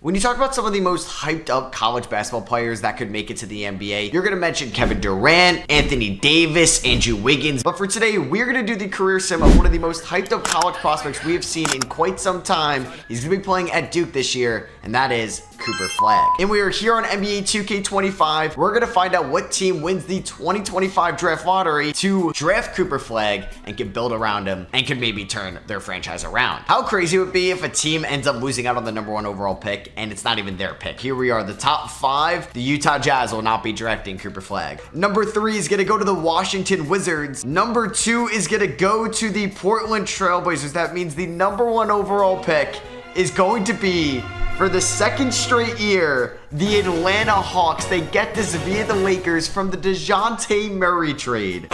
When you talk about some of the most hyped up college basketball players that could make it to the NBA, you're going to mention Kevin Durant, Anthony Davis, Andrew Wiggins. But for today, we're going to do the career sim of one of the most hyped up college prospects we have seen in quite some time. He's going to be playing at Duke this year, and that is Cooper Flagg. And we are here on NBA 2K25. We're going to find out what team wins the 2025 draft lottery to draft Cooper Flagg and can build around him and can maybe turn their franchise around. How crazy would it be if a team ends up losing out on the #1 overall pick and it's not even their pick? Here we are, the top 5. The Utah Jazz will not be drafting Cooper Flagg. Number 3 is going to go to the Washington Wizards. Number 2 is going to go to the Portland Trailblazers. That means the #1 overall pick is going to be, for the second straight year, the Atlanta Hawks. They get this via the Lakers from the DeJounte Murray trade.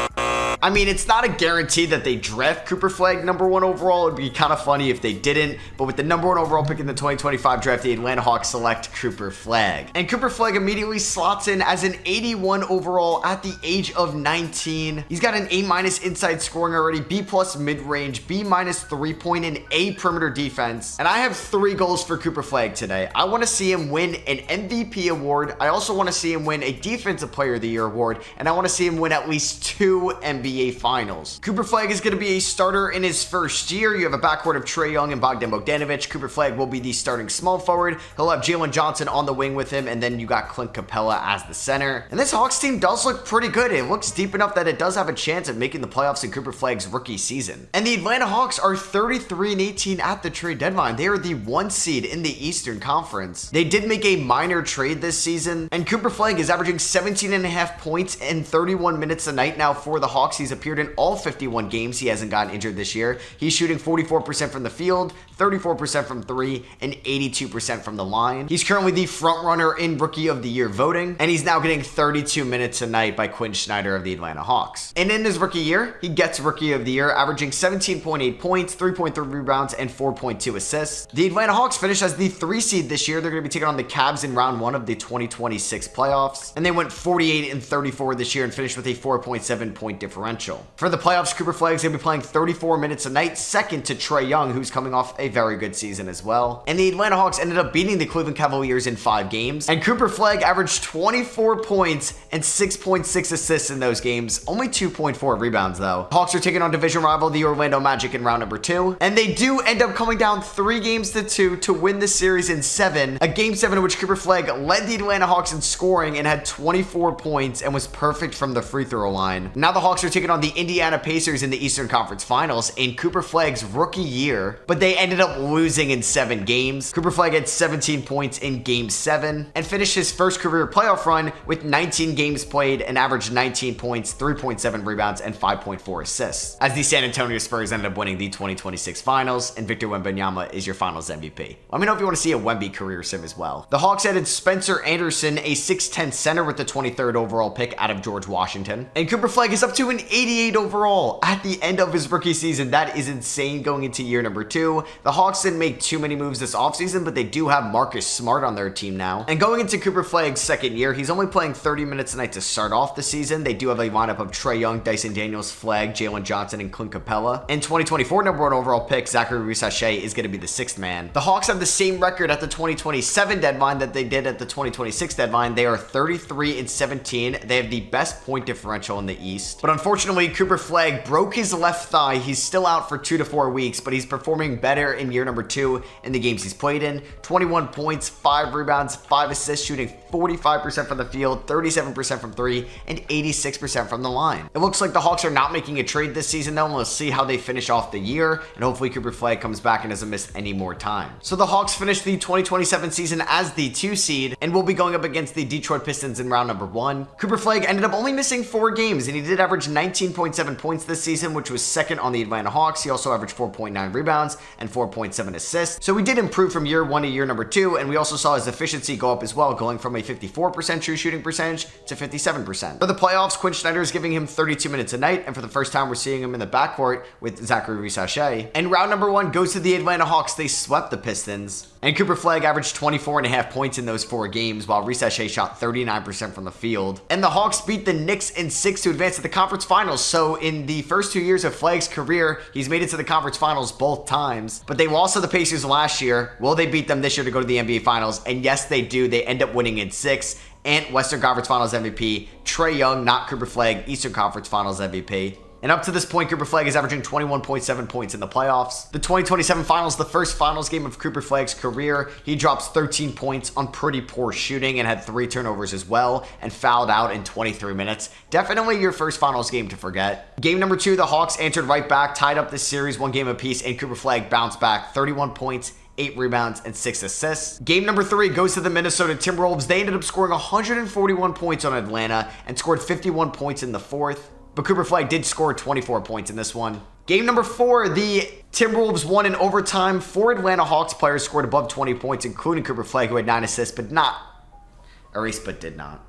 I mean, it's not a guarantee that they draft Cooper Flagg #1 overall. It'd be kind of funny if they didn't. But with the #1 overall pick in the 2025 draft, the Atlanta Hawks select Cooper Flagg. And Cooper Flagg immediately slots in as an 81 overall at the age of 19. He's got an A- inside scoring already, B+ mid-range, B- 3-point, and A perimeter defense. And I have 3 goals for Cooper Flagg today. I want to see him win an MVP award. I also want to see him win a Defensive Player of the Year award. And I want to see him win at least 2 NBA Finals. Cooper Flagg is going to be a starter in his first year. You have a backcourt of Trae Young and Bogdan Bogdanovic. Cooper Flagg will be the starting small forward. He'll have Jalen Johnson on the wing with him, and then you got Clint Capella as the center. And this Hawks team does look pretty good. It looks deep enough that it does have a chance of making the playoffs in Cooper Flagg's rookie season. And the Atlanta Hawks are 33-18 at the trade deadline. They are the 1 seed in the Eastern Conference. They did make a minor trade this season, and Cooper Flagg is averaging 17.5 points and 31 minutes a night now for the Hawks. He's appeared in all 51 games. He hasn't gotten injured this year. He's shooting 44% from the field, 34% from 3, and 82% from the line. He's currently the front runner in Rookie of the Year voting, and he's now getting 32 minutes a night by Quinn Snyder of the Atlanta Hawks. And in his rookie year, he gets Rookie of the Year, averaging 17.8 points, 3.3 rebounds, and 4.2 assists. The Atlanta Hawks finished as the 3 seed this year. They're going to be taking on the Cavs in round 1 of the 2026 playoffs, and they went 48-34 this year and finished with a 4.7 point differential. For the playoffs, Cooper Flagg is going to be playing 34 minutes a night, second to Trae Young, who's coming off a very good season as well. And the Atlanta Hawks ended up beating the Cleveland Cavaliers in 5 games. And Cooper Flagg averaged 24 points and 6.6 assists in those games. Only 2.4 rebounds, though. Hawks are taking on division rival, the Orlando Magic, in round number 2. And they do end up coming down 3-2 to win the series in 7. A game 7 in which Cooper Flagg led the Atlanta Hawks in scoring and had 24 points and was perfect from the free throw line. Now the Hawks are taking on the Indiana Pacers in the Eastern Conference Finals in Cooper Flagg's rookie year, but they ended up losing in 7 games. Cooper Flagg had 17 points in game 7 and finished his first career playoff run with 19 games played and averaged 19 points, 3.7 rebounds, and 5.4 assists, as the San Antonio Spurs ended up winning the 2026 Finals, and Victor Wembanyama is your Finals MVP. Let me know if you want to see a Wemby career sim as well. The Hawks added Spencer Anderson, a 6'10 center with the 23rd overall pick out of George Washington, and Cooper Flagg is up to an 88 overall at the end of his rookie season. That is insane going into year number 2. The Hawks didn't make too many moves this offseason, but they do have Marcus Smart on their team now. And going into Cooper Flagg's second year, he's only playing 30 minutes a night to start off the season. They do have a lineup of Trae Young, Dyson Daniels, Flagg, Jalen Johnson, and Clint Capella. And 2024 #1 overall pick, Zachary Rusache, is going to be the 6th man. The Hawks have the same record at the 2027 deadline that they did at the 2026 deadline. They are 33-17. They have the best point differential in the East. But unfortunately, Cooper Flagg broke his left thigh. He's still out for 2 to 4 weeks, but he's performing better in year number 2 in the games he's played in. 21 points, 5 rebounds, 5 assists, shooting 45% from the field, 37% from 3, and 86% from the line. It looks like the Hawks are not making a trade this season, though, and we'll see how they finish off the year, and hopefully Cooper Flagg comes back and doesn't miss any more time. So the Hawks finished the 2027 season as the 2 seed, and will be going up against the Detroit Pistons in round number 1. Cooper Flagg ended up only missing 4 games, and he did average 19.7 points this season, which was second on the Atlanta Hawks. He also averaged 4.9 rebounds and 4.7 assists. So he did improve from year 1 to year number 2, and we also saw his efficiency go up as well, going from a 54% true shooting percentage to 57%. For the playoffs, Quinn Snyder is giving him 32 minutes a night, and for the first time, we're seeing him in the backcourt with Zachary Rusache. And round number 1 goes to the Atlanta Hawks. They swept the Pistons. And Cooper Flagg averaged 24.5 points in those 4 games, while Rusache shot 39% from the field. And the Hawks beat the Knicks in 6 to advance to the conference finals. So in the first 2 years of Flagg's career, he's made it to the conference finals both times. But they lost to the Pacers last year. Will they beat them this year to go to the NBA finals? And yes, they do. They end up winning in 6. And Western Conference Finals MVP, Trae Young, not Cooper Flagg, Eastern Conference Finals MVP. And up to this point, Cooper Flagg is averaging 21.7 points in the playoffs. The 2027 finals, the first finals game of Cooper Flagg's career, he drops 13 points on pretty poor shooting and had 3 turnovers as well and fouled out in 23 minutes. Definitely your first finals game to forget. Game number 2, the Hawks answered right back, tied up this series 1 game apiece, and Cooper Flagg bounced back 31 points, 8 rebounds, and 6 assists. Game number 3 goes to the Minnesota Timberwolves. They ended up scoring 141 points on Atlanta and scored 51 points in the 4th. But Cooper Flagg did score 24 points in this one. Game number 4, the Timberwolves won in overtime. 4 Atlanta Hawks players scored above 20 points, including Cooper Flagg, who had 9 assists, but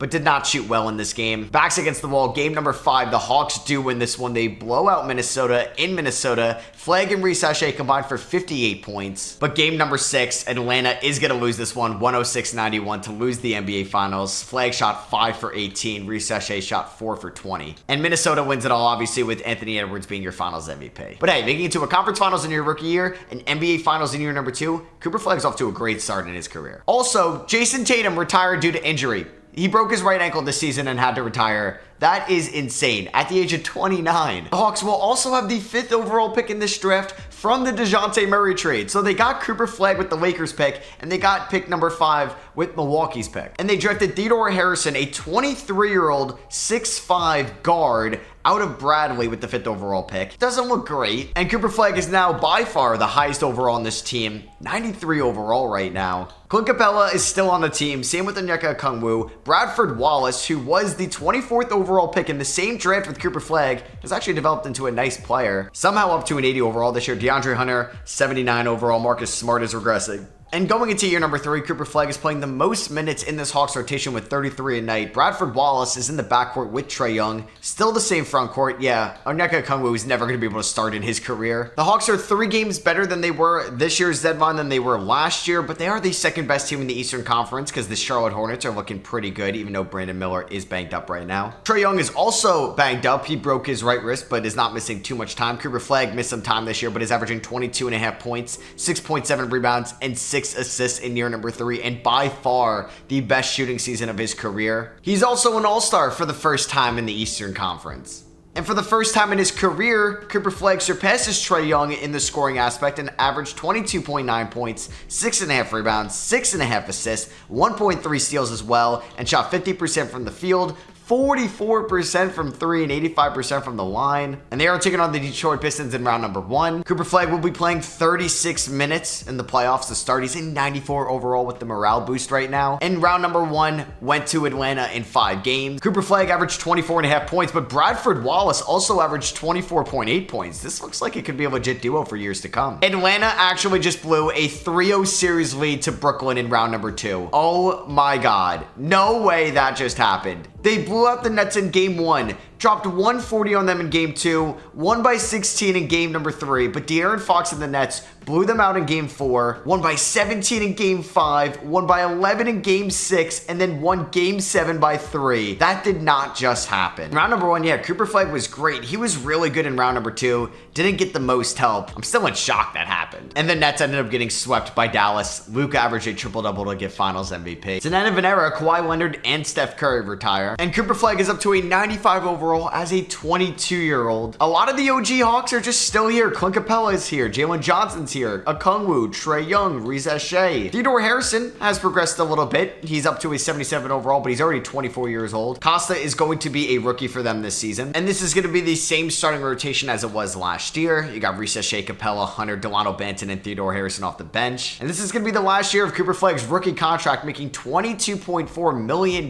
did not shoot well in this game. Backs against the wall. Game number 5, the Hawks do win this one. They blow out Minnesota in Minnesota. Flagg and Reese combined for 58 points. But game number 6, Atlanta is going to lose this one, 106-91 to lose the NBA Finals. Flagg shot 5 for 18. Reese shot 4 for 20. And Minnesota wins it all, obviously, with Anthony Edwards being your Finals MVP. But hey, making it to a conference finals in your rookie year, an NBA Finals in year number 2, Cooper Flagg's off to a great start in his career. Also, Jason Tatum retired due to injury. He broke his right ankle this season and had to retire. That is insane. At the age of 29. The Hawks will also have the 5th overall pick in this draft from the DeJounte Murray trade. So they got Cooper Flagg with the Lakers pick, and they got pick number 5 with Milwaukee's pick. And they drafted Theodore Harrison, a 23-year-old 6'5" guard out of Bradley with the 5th overall pick. Doesn't look great. And Cooper Flagg is now by far the highest overall on this team. 93 overall right now. Clint Capella is still on the team. Same with Onyeka Okongwu. Bradford Wallace, who was the 24th overall pick in the same draft with Cooper Flagg, has actually developed into a nice player. Somehow up to an 80 overall this year. DeAndre Hunter, 79 overall. Marcus Smart is regressing. And going into year number 3, Cooper Flagg is playing the most minutes in this Hawks rotation with 33 a night. Bradford Wallace is in the backcourt with Trae Young. Still the same front court. Yeah, Onyeka Okongwu is never going to be able to start in his career. The Hawks are 3 games better than they were this year's deadline than they were last year, but they are the second best team in the Eastern Conference because the Charlotte Hornets are looking pretty good, even though Brandon Miller is banged up right now. Trae Young is also banged up. He broke his right wrist, but is not missing too much time. Cooper Flagg missed some time this year, but is averaging 22.5 points, 6.7 rebounds, and 6 assists in year number 3, and by far the best shooting season of his career. He's also an all-star for the first time in the Eastern Conference. And for the first time in his career, Cooper Flagg surpasses Trae Young in the scoring aspect and averaged 22.9 points, 6.5 rebounds, 6.5 assists, 1.3 steals as well, and shot 50% from the field, 44% from 3 and 85% from the line. And they are taking on the Detroit Pistons in round number 1. Cooper Flagg will be playing 36 minutes in the playoffs to start. He's in 94 overall with the morale boost right now. And round number 1 went to Atlanta in 5 games. Cooper Flagg averaged 24.5 points, but Bradford Wallace also averaged 24.8 points. This looks like it could be a legit duo for years to come. Atlanta actually just blew a 3-0 series lead to Brooklyn in round number 2. Oh my God. No way that just happened. They blew out the Nets in game 1, dropped 140 on them in game 2, won by 16 in game number 3, but De'Aaron Fox and the Nets blew them out in game 4, won by 17 in game 5, won by 11 in game 6, and then won game 7 by 3. That did not just happen. Round number 1, yeah, Cooper Flagg was great. He was really good in round number 2, didn't get the most help. I'm still in shock that happened. And the Nets ended up getting swept by Dallas. Luka averaged a triple-double to get finals MVP. It's an end of an era. Kawhi Leonard and Steph Curry retire. And Cooper Flagg is up to a 95 overall as a 22-year-old. A lot of the OG Hawks are just still here. Clint Capella is here. Jalen Johnson's here. Okongwu, Trae Young, Reese Theodore Harrison has progressed a little bit. He's up to a 77 overall, but he's already 24 years old. Costa is going to be a rookie for them this season. And this is going to be the same starting rotation as it was last year. You got Reese Capella, Hunter, Delano Banton, and Theodore Harrison off the bench. And this is going to be the last year of Cooper Flagg's rookie contract, making $22.4 million.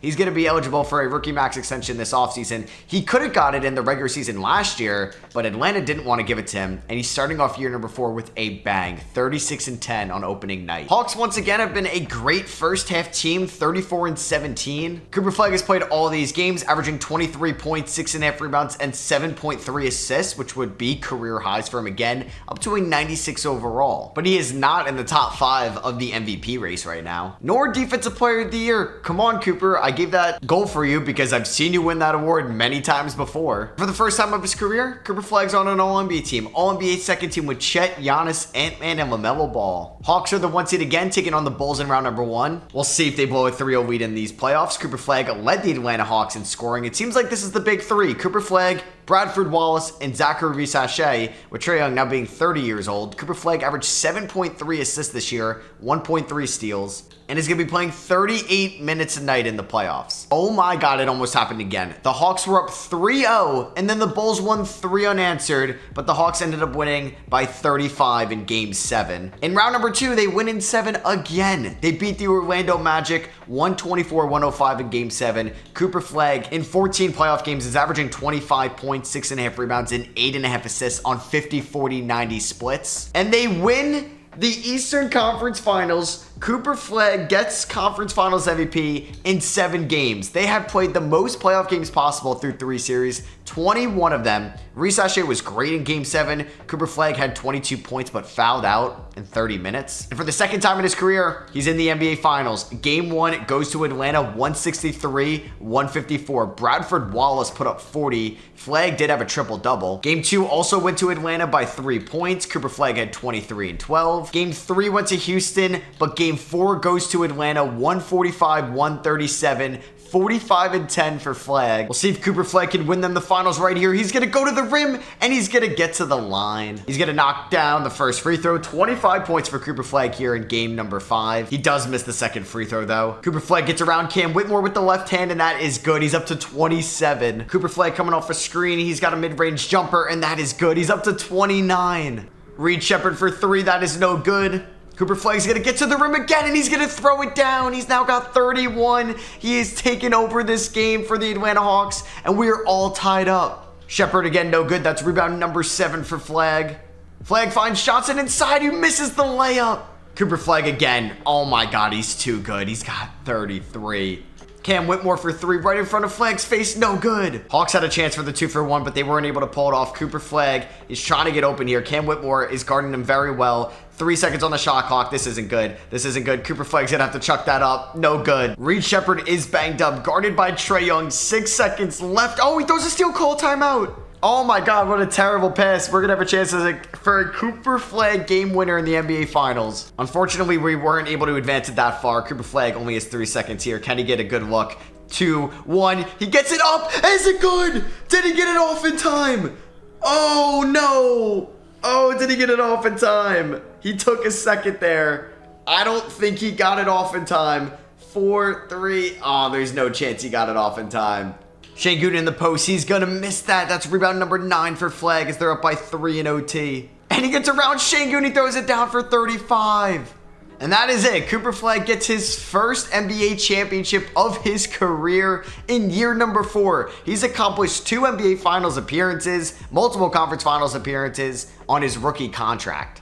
He's going to be eligible for a rookie max extension this offseason. He could have got it in the regular season last year, but Atlanta didn't want to give it to him, and he's starting off year number 4 with a bang, 36-10 on opening night. Hawks once again have been a great first half team, 34-17. Cooper Flagg has played all these games, averaging 23 points, 6.5 rebounds, and 7.3 assists, which would be career highs for him again, up to a 96 overall. But he is not in the top 5 of the MVP race right now, nor Defensive Player of the Year. Come on, Cooper, I gave that goal for you because I've seen you win that award award many times before. For the first time of his career, Cooper Flagg's on an All-NBA team. All-NBA second team with Chet, Giannis, Ant-Man, and LaMelo Ball. Hawks are the 1 seed again, taking on the Bulls in round number 1. We'll see if they blow a 3-0 lead in these playoffs. Cooper Flagg led the Atlanta Hawks in scoring. It seems like this is the big 3. Cooper Flagg, Bradford Wallace, and Zachary Risachet, with Trae Young now being 30 years old. Cooper Flagg averaged 7.3 assists this year, 1.3 steals, and is going to be playing 38 minutes a night in the playoffs. Oh my god, it almost happened again. The Hawks were up 3-0, and then the Bulls won 3 unanswered, but the Hawks ended up winning by 35 in Game 7. In round number 2, they win in 7 again. They beat the Orlando Magic 124-105 in Game 7. Cooper Flagg, in 14 playoff games, is averaging 25 points, 6.5 rebounds, and 8.5 assists on 50-40-90 splits. And they win the Eastern Conference Finals. Cooper Flagg gets Conference Finals MVP in 7 games. They have played the most playoff games possible through 3 series, 21 of them. Risachet was great in Game 7. Cooper Flagg had 22 points but fouled out in 30 minutes. And for the second time in his career, he's in the NBA Finals. Game 1 goes to Atlanta 163-154. Bradford Wallace put up 40. Flagg did have a triple-double. Game 2 also went to Atlanta by 3 points. Cooper Flagg had 23 and 12. Game 3 went to Houston, but Game 4 goes to Atlanta 145-137. 45 and 10 for Flagg. We'll see if Cooper Flagg can win them the finals right here. He's going to go to the rim, and he's going to get to the line. He's going to knock down the first free throw. 25 points for Cooper Flagg here in game number 5. He does miss the second free throw, though. Cooper Flagg gets around Cam Whitmore with the left hand, and that is good. He's up to 27. Cooper Flagg coming off a screen. He's got a mid-range jumper, and that is good. He's up to 29. Reed Shepherd for 3. That is no good. Cooper Flagg's going to get to the rim again, and he's going to throw it down. He's now got 31. He has taken over this game for the Atlanta Hawks, and we are all tied up. Shepherd again, no good. That's rebound number 7 for Flagg. Flagg finds shots, and inside he misses the layup. Cooper Flagg again. Oh my god, he's too good. He's got 33. Cam Whitmore for 3 right in front of Flagg's face. No good. Hawks had a chance for the 2-for-1, but they weren't able to pull it off. Cooper Flagg is trying to get open here. Cam Whitmore is guarding him very well. 3 seconds on the shot clock. This isn't good. This isn't good. Cooper Flagg's gonna have to chuck that up. No good. Reed Shepherd is banged up, guarded by Trae Young. 6 seconds left. Oh, he throws a steal call timeout. Oh my god, what a terrible pass. We're gonna have a chance for a Cooper Flagg game winner in the NBA Finals. Unfortunately, we weren't able to advance it that far. Cooper Flagg only has 3 seconds here. Can he get a good look? 2, 1. He gets it up. Is it good? Did he get it off in time? Oh no. Oh, did he get it off in time? He took a second there. I don't think he got it off in time. 4, 3. Oh, there's no chance he got it off in time. Şengün in the post. He's going to miss that. That's rebound number 9 for Flagg as they're up by 3 in OT. And he gets around Şengün. He throws it down for 35. And that is it. Cooper Flagg gets his first NBA championship of his career in year number 4. He's accomplished 2 NBA Finals appearances, multiple conference Finals appearances on his rookie contract.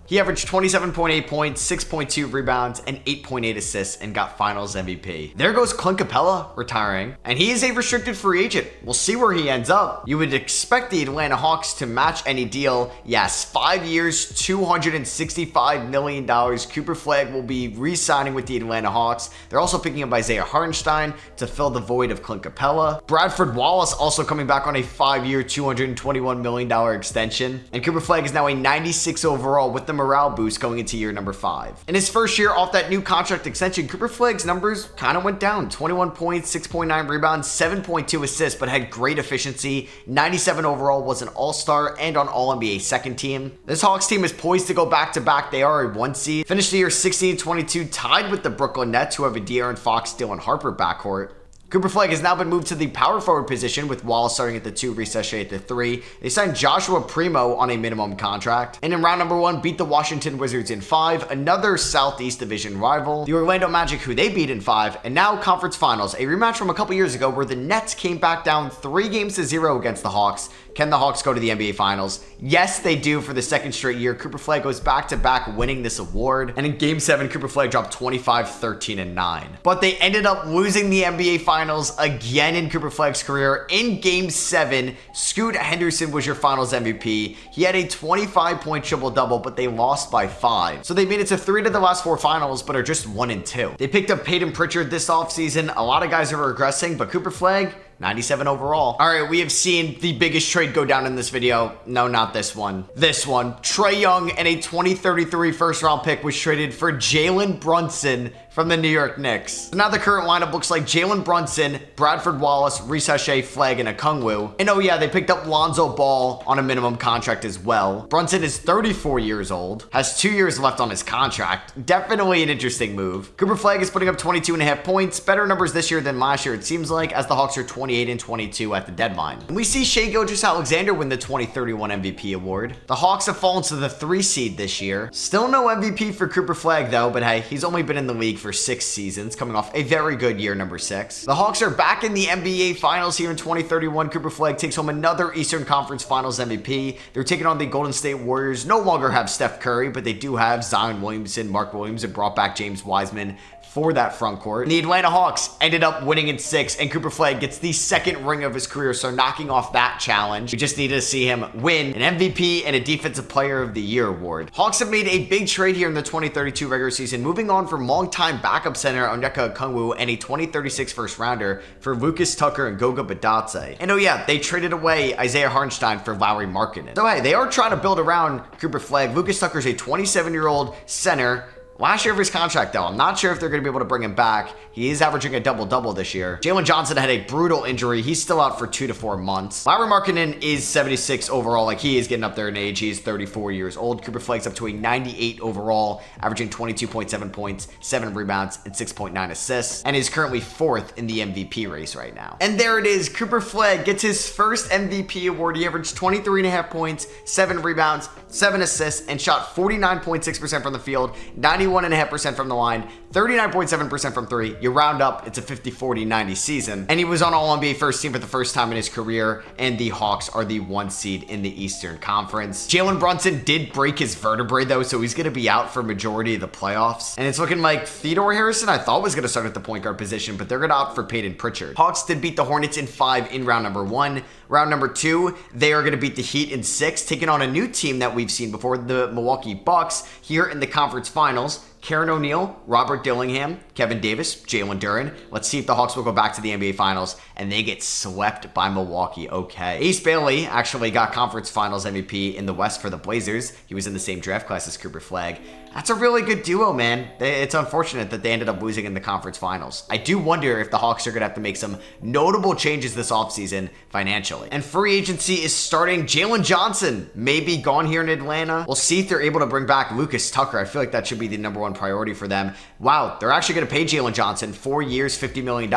He averaged 27.8 points, 6.2 rebounds, and 8.8 assists and got Finals MVP. There goes Clint Capella retiring, and he is a restricted free agent. We'll see where he ends up. You would expect the Atlanta Hawks to match any deal. Yes, 5 years, $265 million. Cooper Flagg will be re-signing with the Atlanta Hawks. They're also picking up Isaiah Hartenstein to fill the void of Clint Capella. Bradford Wallace also coming back on a 5-year, $221 million extension. And Cooper Flagg is now a 96 overall with the morale boost going into year number 5. In his first year off that new contract extension, Cooper Flagg's numbers kind of went down. 21 points, 6.9 rebounds, 7.2 assists, but had great efficiency. 97 overall, was an all-star and on All-NBA second team. This Hawks team is poised to go back-to-back. They are a 1 seed. Finished the year 16-22, tied with the Brooklyn Nets, who have a De'Aaron Fox, Dylan Harper backcourt. Cooper Flagg has now been moved to the power forward position with Wallace starting at the 2, Risachet at the 3. They signed Joshua Primo on a minimum contract. And in round number 1, beat the Washington Wizards in 5, another Southeast Division rival. The Orlando Magic, who they beat in 5, and now Conference Finals, a rematch from a couple years ago where the Nets came back down 3-0 against the Hawks. Can the Hawks go to the NBA Finals? Yes, they do for the second straight year. Cooper Flagg goes back-to-back winning this award. And in Game 7, Cooper Flagg dropped 25, 13, and 9. But they ended up losing the NBA Finals again in Cooper Flagg's career. In Game 7, Scoot Henderson was your Finals MVP. He had a 25-point triple-double, but they lost by 5. So they made it to 3 of the last 4 finals, but are just 1 and 2. They picked up Peyton Pritchard this offseason. A lot of guys are regressing, but Cooper Flagg, 97 overall. All right, we have seen the biggest trade go down in this video. No, not this one. This one. Trae Young and a 2033 first-round pick was traded for Jalen Brunson from the New York Knicks. So now the current lineup looks like Jalen Brunson, Bradford Wallace, Reese Shea, Flagg, and Okongwu. And oh yeah, they picked up Lonzo Ball on a minimum contract as well. Brunson is 34 years old, has 2 years left on his contract. Definitely an interesting move. Cooper Flagg is putting up 22.5 points, better numbers this year than last year, it seems like, as the Hawks are 28 and 22 at the deadline. And we see Shai Gilgeous-Alexander win the 2031 MVP award. The Hawks have fallen to the 3 seed this year. Still no MVP for Cooper Flagg though, but hey, he's only been in the league for 6 seasons, coming off a very good year, number 6. The Hawks are back in the NBA Finals here in 2031. Cooper Flagg takes home another Eastern Conference Finals MVP. They're taking on the Golden State Warriors. No longer have Steph Curry, but they do have Zion Williamson, Mark Williams, and brought back James Wiseman for that front court. And the Atlanta Hawks ended up winning in 6, and Cooper Flagg gets the 2nd ring of his career, so knocking off that challenge. We just needed to see him win an MVP and a Defensive Player of the Year award. Hawks have made a big trade here in the 2032 regular season, moving on from longtime backup center Onyeka Okongwu and a 2036 first rounder for Lucas Tucker and Goga Badatse. And oh yeah, they traded away Isaiah Hartenstein for Lauri Markkanen. So hey, they are trying to build around Cooper Flagg. Lucas Tucker's a 27-year-old center. Last year of his contract, though, I'm not sure if they're going to be able to bring him back. He is averaging a double-double this year. Jalen Johnson had a brutal injury. He's still out for 2 to 4 months. Lauri Markkanen is 76 overall. Like, he is getting up there in age. He is 34 years old. Cooper Flagg's up to a 98 overall, averaging 22.7 points, 7 rebounds, and 6.9 assists, and is currently 4th in the MVP race right now. And there it is. Cooper Flagg gets his first MVP award. He averaged 23.5 points, 7 rebounds, 7 assists, and shot 49.6% from the field, 91.5% from the line, 39.7% from 3. You round up, it's a 50-40-90 season. And he was on All-NBA first team for the first time in his career, and the Hawks are the 1 seed in the Eastern Conference. Jalen Brunson did break his vertebrae though, so he's going to be out for majority of the playoffs. And it's looking like Theodore Harrison, I thought was going to start at the point guard position, but they're going to opt for Peyton Pritchard. Hawks did beat the Hornets in 5 in round number 1. Round number 2, they are going to beat the Heat in 6, taking on a new team that we've seen before, the Milwaukee Bucks, here in the conference finals. Karen O'Neal, Robert Dillingham, Kevin Davis, Jalen Duren. Let's see if the Hawks will go back to the NBA Finals and they get swept by Milwaukee. Okay. Ace Bailey actually got Conference Finals MVP in the West for the Blazers. He was in the same draft class as Cooper Flagg. That's a really good duo, man. It's unfortunate that they ended up losing in the conference finals. I do wonder if the Hawks are going to have to make some notable changes this offseason financially. And free agency is starting. Jalen Johnson may be gone here in Atlanta. We'll see if they're able to bring back Lucas Tucker. I feel like that should be the #1 priority for them. Wow, they're actually going to pay Jalen Johnson 4 years, $50 million.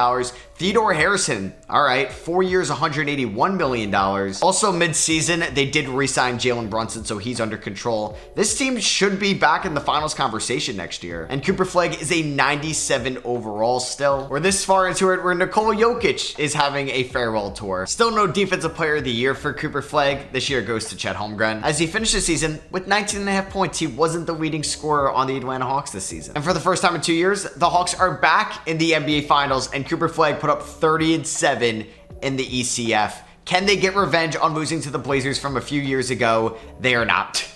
Theodore Harrison, all right, 4 years, $181 million. Also, mid-season, they did re-sign Jalen Brunson, so he's under control. This team should be back in the finals conversation next year. And Cooper Flagg is a 97 overall still. We're this far into it where Nikola Jokic is having a farewell tour. Still no Defensive Player of the Year for Cooper Flagg. This year goes to Chet Holmgren. As he finished the season with 19.5 points, he wasn't the leading scorer on the Atlanta Hawks this season. And for the first time in 2 years, the Hawks are back in the NBA Finals, and Cooper Flagg put up 30-7 in the ECF. Can they get revenge on losing to the Blazers from a few years ago? They are not.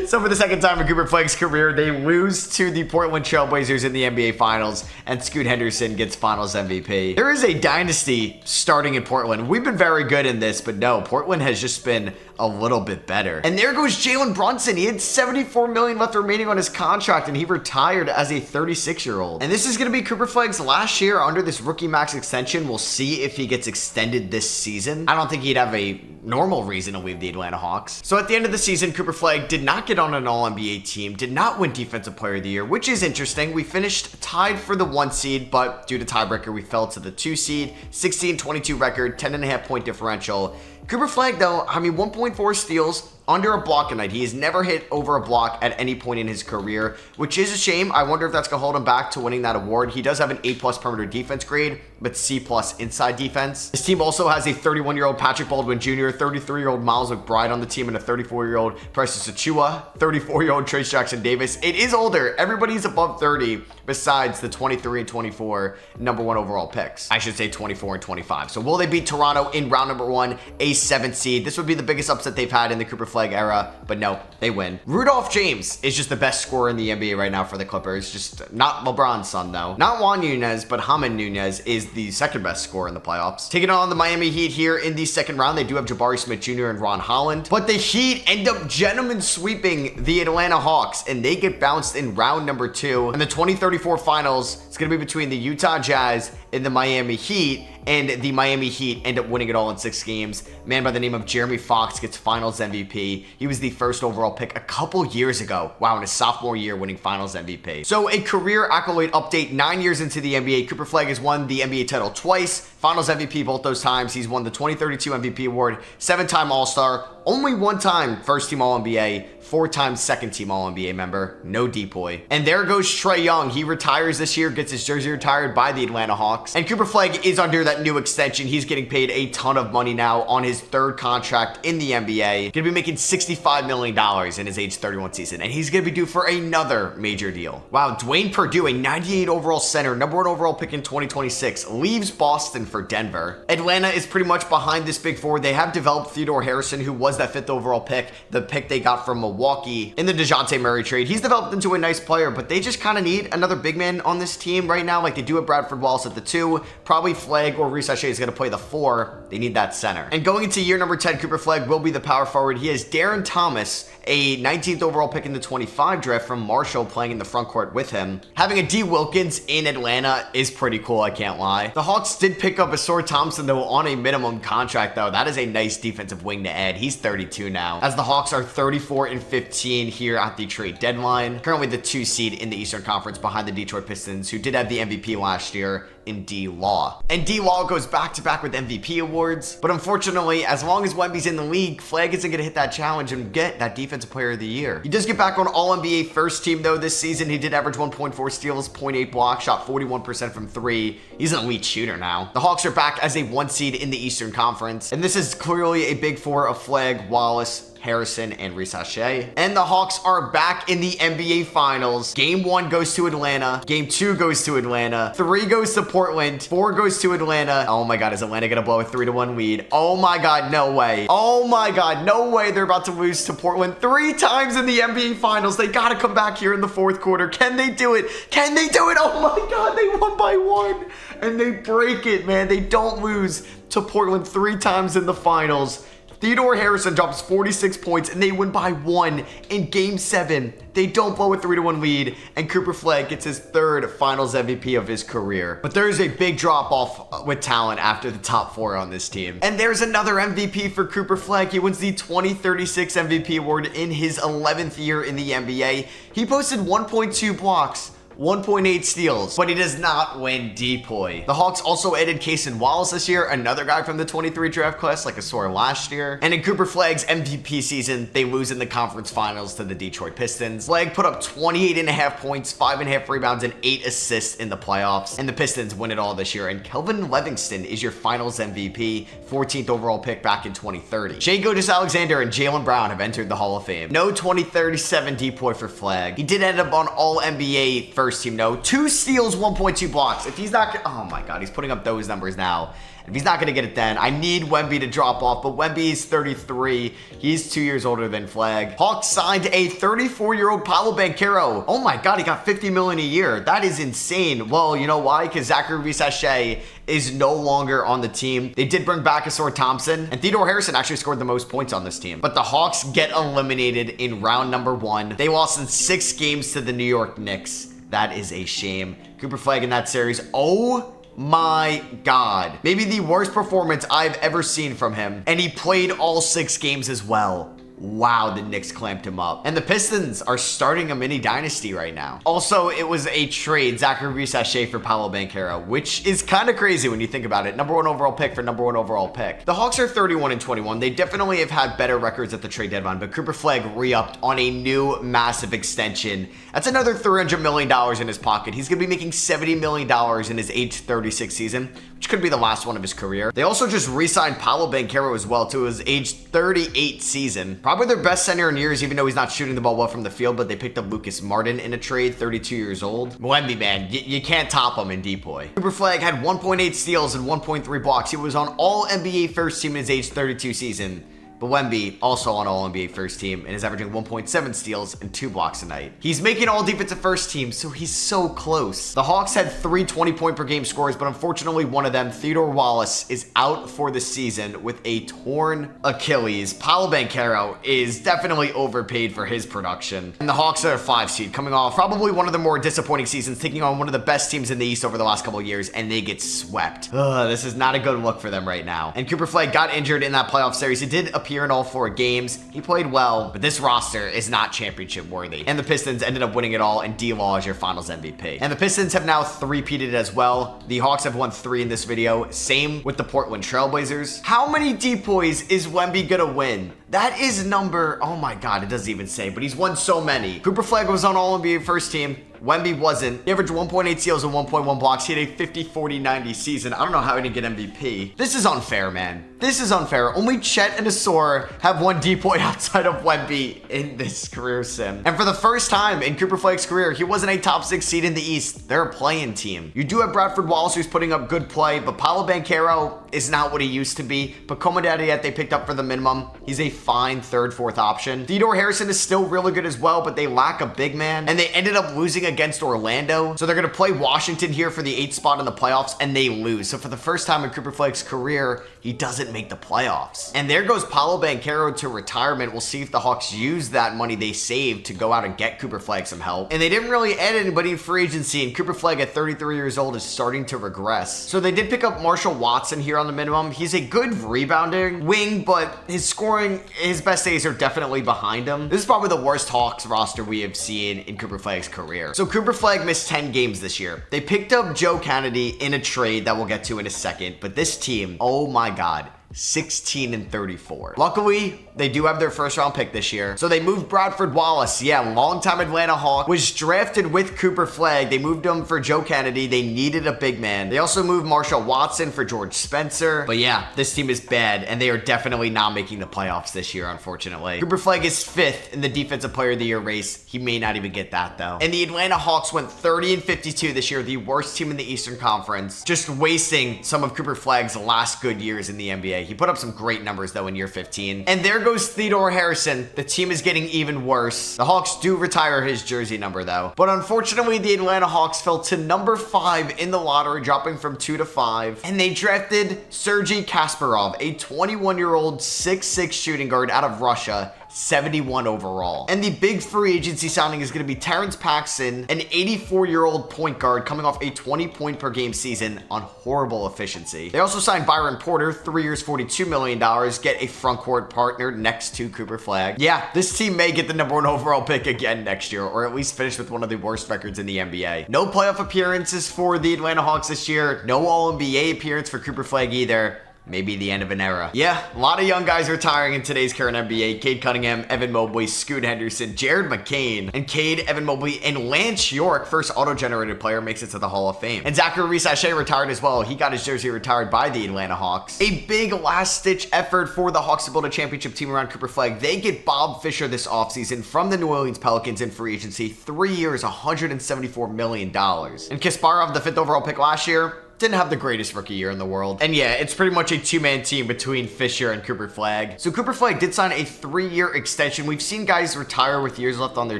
So for the second time in Cooper Flagg's career, they lose to the Portland Trail Blazers in the NBA Finals, and Scoot Henderson gets Finals MVP. There is a dynasty starting in Portland. We've been very good in this, but no, Portland has just been a little bit better. And there goes Jalen Brunson. He had $74 million left remaining on his contract, and he retired as a 36-year-old. And this is going to be Cooper Flagg's last year under this rookie max extension. We'll see if he gets extended this season. I don't think he'd have a normal reason to leave the Atlanta Hawks. So at the end of the season, Cooper Flagg did not get on an All-NBA team, did not win Defensive Player of the Year, which is interesting. We finished tied for the 1 seed, but due to tiebreaker, we fell to the 2 seed, 16-22 record, 10.5 point differential. Cooper Flagg, though, I mean, 1.4 steals, under a block a night. He has never hit over a block at any point in his career, which is a shame. I wonder if that's going to hold him back to winning that award. He does have an A+ perimeter defense grade, but C+ inside defense. This team also has a 31-year-old Patrick Baldwin Jr., 33-year-old Miles McBride on the team, and a 34-year-old Precious Achiuwa, 34-year-old Trace Jackson Davis. It is older. Everybody's above 30 besides the 23 and 24 #1 overall picks. I should say 24 and 25. So will they beat Toronto in round #1, a 7th seed? This would be the biggest upset they've had in the Cooper Flagg era, but no, they win. Rudolph James is just the best scorer in the NBA right now for the Clippers. Just not LeBron's son, though. Not Juan Nunez, but Jaime Nunez is the second best scorer in the playoffs. Taking on the Miami Heat here in the second round, they do have Jabari Smith Jr. and Ron Holland, but the Heat end up gentlemen sweeping the Atlanta Hawks, and they get bounced in round number 2. In the 2034 finals, it's going to be between the Utah Jazz and the Miami Heat, and the Miami Heat end up winning it all in 6 games. A man by the name of Jeremy Fox gets Finals MVP. He was the first overall pick a couple years ago. Wow, in his sophomore year winning Finals MVP. So a career accolade update, 9 years into the NBA, Cooper Flagg has won the NBA title twice, Finals MVP both those times. He's won the 2032 MVP award, 7-time All-Star, only 1-time first-team All-NBA, 4-time second-team All-NBA member, no depoy. And there goes Trae Young. He retires this year, gets his jersey retired by the Atlanta Hawks. And Cooper Flagg is under that new extension. He's getting paid a ton of money now on his 3rd contract in the NBA. Gonna be making $65 million in his age 31 season, and he's gonna be due for another major deal. Wow, Dwayne Perdue, a 98 overall center, number 1 overall pick in 2026, leaves Boston for Denver. Atlanta is pretty much behind this big four. They have developed Theodore Harrison, who was that 5th overall pick, the pick they got from Milwaukee in the DeJounte Murray trade. He's developed into a nice player, but they just kind of need another big man on this team right now. Like they do have Bradford Wallace at the 2, probably Flagg or Reese Shea is going to play the 4. They need that center. And going into year number 10, Cooper Flagg will be the power forward. He has Darren Thomas, a 19th overall pick in the 25 draft from Marshall, playing in the front court with him. Having a D. Wilkins in Atlanta is pretty cool, I can't lie. The Hawks did pick up Asor Thompson, though, on a minimum contract, though. That is a nice defensive wing to add. He's 32 now, as the Hawks are 34-15 here at the trade deadline. Currently the 2 seed in the Eastern Conference behind the Detroit Pistons, who did have the MVP last year in D-Law. And D-Law goes back-to-back with MVP awards, but unfortunately, as long as Wemby's in the league, Flagg isn't going to hit that challenge and get that Defensive Player of the Year. He does get back on All-NBA first team, though, this season. He did average 1.4 steals, 0.8 blocks, shot 41% from 3. He's an elite shooter now. The Hawks are back as a 1 seed in the Eastern Conference, and this is clearly a big 4 of Flagg, Wallace, Harrison, and Reese Shea. And the Hawks are back in the NBA Finals. Game 1 goes to Atlanta. Game 2 goes to Atlanta. 3 goes to Portland. 4 goes to Atlanta. Oh my God, is Atlanta gonna blow a 3-1 lead? Oh my God, no way. Oh my God, no way. They're about to lose to Portland 3 times in the NBA Finals. They gotta come back here in the 4th quarter. Can they do it? Can they do it? Oh my God, they won by 1. And they break it, man. They don't lose to Portland 3 times in the finals. Theodore Harrison drops 46 points, and they win by 1 in Game 7. They don't blow a 3-1 lead, and Cooper Flagg gets his 3rd Finals MVP of his career. But there is a big drop-off with talent after the top 4 on this team. And there's another MVP for Cooper Flagg. He wins the 2036 MVP award in his 11th year in the NBA. He posted 1.2 blocks, 1.8 steals, but he does not win depoy. The Hawks also added Cason Wallace this year, another guy from the 23 draft class, like I saw last year. And in Cooper Flagg's MVP season, they lose in the conference finals to the Detroit Pistons. Flagg put up 28.5 points, 5.5 rebounds, and 8 assists in the playoffs. And the Pistons win it all this year. And Kelvin Livingston is your finals MVP, 14th overall pick back in 2030. Shai Gilgeous-Alexander and Jaylen Brown have entered the Hall of Fame. No 2037 depoy for Flagg. He did end up on All-NBA first team, no. 2 steals, 1.2 blocks. If he's not, oh my God, he's putting up those numbers now. If he's not going to get it then, I need Wemby to drop off, but Wemby's 33. He's 2 years older than Flagg. Hawks signed a 34-year-old Paolo Banchero. Oh my God, he got $50 million a year. That is insane. Well, you know why? Because Zachary Reese-Shea is no longer on the team. They did bring back Asor Thompson, and Theodore Harrison actually scored the most points on this team. But the Hawks get eliminated in round number 1. They lost in 6 games to the New York Knicks. That is a shame. Cooper Flagg in that series, oh my God. Maybe the worst performance I've ever seen from him. And he played all 6 games as well. Wow, the Knicks clamped him up. And the Pistons are starting a mini dynasty right now. Also, it was a trade, Zachary Reese-Shea for Paolo Banchero, which is kind of crazy when you think about it. Number 1 overall pick for number 1 overall pick. The Hawks are 31-21. They definitely have had better records at the trade deadline, but Cooper Flagg re-upped on a new massive extension. That's another $300 million in his pocket. He's going to be making $70 million in his age 36 season, which could be the last one of his career. They also just re-signed Paolo Banchero as well to his age 38 season. Probably their best center in years, even though he's not shooting the ball well from the field, but they picked up Lucas Martin in a trade, 32 years old. Wemby, man, you can't top him in depoy. Cooper Flagg had 1.8 steals and 1.3 blocks. He was on All-NBA first team in his age 32 season. But Wemby also on All-NBA first team and is averaging 1.7 steals and 2 blocks a night. He's making all defensive first team, so he's so close. The Hawks had 3 20-point per game scores, but unfortunately one of them, Theodore Wallace, is out for the season with a torn Achilles. Paolo Banchero is definitely overpaid for his production. And the Hawks are a 5 seed, coming off probably one of the more disappointing seasons, taking on one of the best teams in the East over the last couple of years, and they get swept. This is not a good look for them right now. And Cooper Flagg got injured in that playoff series. He did appear in all 4 games. He played well, but this roster is not championship worthy. And the Pistons ended up winning it all, and D-Law is your finals MVP. And the Pistons have now 3-peated as well. The Hawks have won 3 in this video. Same with the Portland Trailblazers. How many depoys is Wemby gonna win? That is number, oh my God, it doesn't even say, but he's won so many. Cooper Flagg was on All-NBA first team. Wemby wasn't. He averaged 1.8 steals and 1.1 blocks. He had a 50-40-90 season. I don't know how he didn't get MVP. This is unfair, man. This is unfair. Only Chet and Asor have 1 depoy outside of Wemby in this career sim. And for the first time in Cooper Flagg's career, he wasn't a top 6 seed in the East. They're a play-in team. You do have Bradford Wallace, who's putting up good play, but Paolo Banchero is not what he used to be. But Comodaddy, they picked up for the minimum. He's a fine 3rd, 4th option. Theodore Harrison is still really good as well, but they lack a big man. And they ended up losing against Orlando. So they're going to play Washington here for the 8th spot in the playoffs, and they lose. So for the first time in Cooper Flagg's career, he doesn't make the playoffs. And there goes Paolo Banchero to retirement. We'll see if the Hawks use that money they saved to go out and get Cooper Flagg some help. And they didn't really add anybody in free agency, and Cooper Flagg at 33 years old is starting to regress. So they did pick up Marshall Watson here on the minimum. He's a good rebounding wing, but his scoring, his best days are definitely behind him. This is probably the worst Hawks roster we have seen in Cooper Flagg's career. So Cooper Flagg missed 10 games this year. They picked up Joe Kennedy in a trade that we'll get to in a second, but this team, oh my God, 16-34. Luckily, they do have their 1st round pick this year. So they moved Bradford Wallace. Yeah, longtime Atlanta Hawk. Was drafted with Cooper Flagg. They moved him for Joe Kennedy. They needed a big man. They also moved Marshall Watson for George Spencer. But yeah, this team is bad, and they are definitely not making the playoffs this year, unfortunately. Cooper Flagg is 5th in the Defensive Player of the Year race. He may not even get that, though. And the Atlanta Hawks went 30-52 this year, the worst team in the Eastern Conference, just wasting some of Cooper Flagg's last good years in the NBA. He put up some great numbers, though, in year 15. And there goes Theodore Harrison. The team is getting even worse. The Hawks do retire his jersey number, though. But unfortunately, the Atlanta Hawks fell to number 5 in the lottery, dropping from 2 to 5. And they drafted Sergei Kasparov, a 21-year-old 6'6" shooting guard out of Russia, 71 overall. And the big free agency signing is going to be Terrence Paxson, an 84-year-old point guard coming off a 20-point per game season on horrible efficiency. They also signed Byron Porter, 3 years, $42 million, get a front court partner next to Cooper Flagg. Yeah, this team may get the number 1 overall pick again next year, or at least finish with one of the worst records in the NBA. No playoff appearances for the Atlanta Hawks this year. No All-NBA appearance for Cooper Flagg either. Maybe the end of an era. Yeah, a lot of young guys retiring in today's current NBA. Cade Cunningham, Evan Mobley, Scoot Henderson, Jared McCain, and Cade, Evan Mobley, and Lance York, first auto-generated player, makes it to the Hall of Fame. And Zachary Reese-Sachet retired as well. He got his jersey retired by the Atlanta Hawks. A big last-ditch effort for the Hawks to build a championship team around Cooper Flagg. They get Bob Fisher this offseason from the New Orleans Pelicans in free agency. 3 years, $174 million. And Kasparov, the 5th overall pick last year, didn't have the greatest rookie year in the world. And yeah, it's pretty much a 2-man team between Fisher and Cooper Flagg. So Cooper Flagg did sign a 3-year extension. We've seen guys retire with years left on their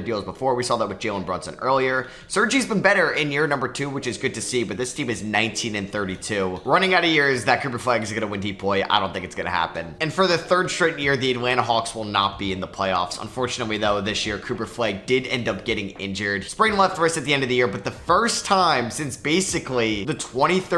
deals before. We saw that with Jalen Brunson earlier. Sergi's been better in year number 2, which is good to see, but this team is 19-32. Running out of years that Cooper Flagg is going to win depoy, I don't think it's going to happen. And for the 3rd straight year, the Atlanta Hawks will not be in the playoffs. Unfortunately, though, this year, Cooper Flagg did end up getting injured. Sprained left wrist at the end of the year, but the first time since basically the 2033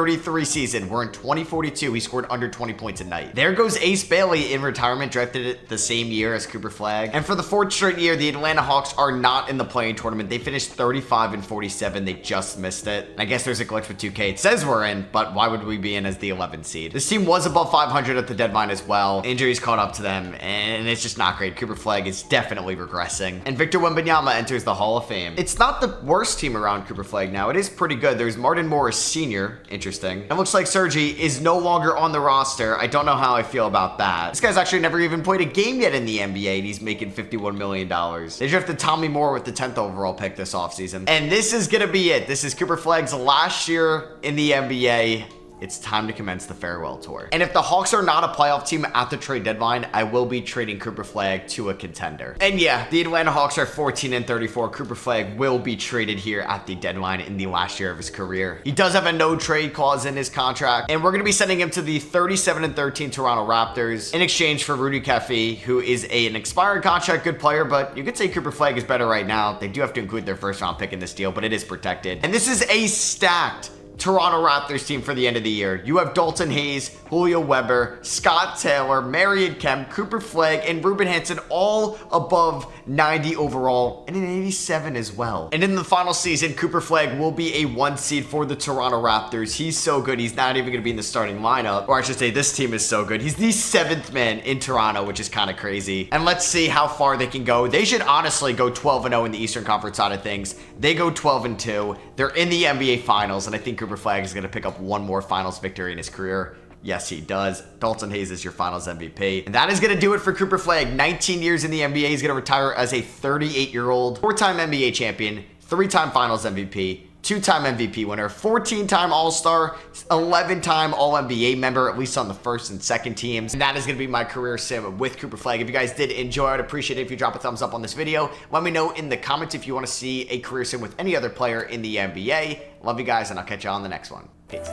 season, we're in 2042, he scored under 20 points a night. There goes Ace Bailey in retirement, drafted it the same year as Cooper Flagg. And for the 4th straight year, the Atlanta Hawks are not in the play-in tournament. They finished 35-47. They just missed it. I guess there's a glitch with 2K. It says we're in, but why would we be in as the 11th seed? This team was above 500 at the deadline as well. Injuries caught up to them, and it's just not great. Cooper Flagg is definitely regressing. And Victor Wembanyama enters the Hall of Fame. It's not the worst team around Cooper Flagg now. It is pretty good. There's Martin Morris Sr., interesting. It looks like Sergi is no longer on the roster. I don't know how I feel about that. This guy's actually never even played a game yet in the NBA, and he's making $51 million. They drafted Tommy Moore with the 10th overall pick this offseason. And this is going to be it. This is Cooper Flagg's last year in the NBA. it's time to commence the farewell tour. And if the Hawks are not a playoff team at the trade deadline, I will be trading Cooper Flagg to a contender. And yeah, the Atlanta Hawks are 14-34. Cooper Flagg will be traded here at the deadline in the last year of his career. He does have a no trade clause in his contract, and we're going to be sending him to the 37-13 Toronto Raptors in exchange for Rudy Caffey, who is an expiring contract, good player, but you could say Cooper Flagg is better right now. They do have to include their first round pick in this deal, but it is protected. And this is a stacked Toronto Raptors team for the end of the year. You have Dalton Hayes, Julio Weber, Scott Taylor, Marion Kemp, Cooper Flagg, and Ruben Hanson all above 90 overall and an 87 as well. And in the final season, Cooper Flagg will be a 1 seed for the Toronto Raptors. He's so good, he's not even going to be in the starting lineup. Or I should say, this team is so good. He's the 7th man in Toronto, which is kind of crazy. And let's see how far they can go. They should honestly go 12-0 in the Eastern Conference side of things. They go 12-2. They're in the NBA Finals, and I think Cooper Flagg is going to pick up one more Finals victory in his career. Yes, he does. Dalton Hayes is your Finals MVP. And that is going to do it for Cooper Flagg. 19 years in the NBA. He's going to retire as a 38-year-old, 4-time NBA champion, 3-time Finals MVP, 2-time MVP winner, 14-time All-Star, 11-time All-NBA member, at least on the first and second teams. And that is going to be my career sim with Cooper Flagg. If you guys did enjoy, I'd appreciate it if you drop a thumbs up on this video. Let me know in the comments if you want to see a career sim with any other player in the NBA. Love you guys, and I'll catch you on the next one. Peace.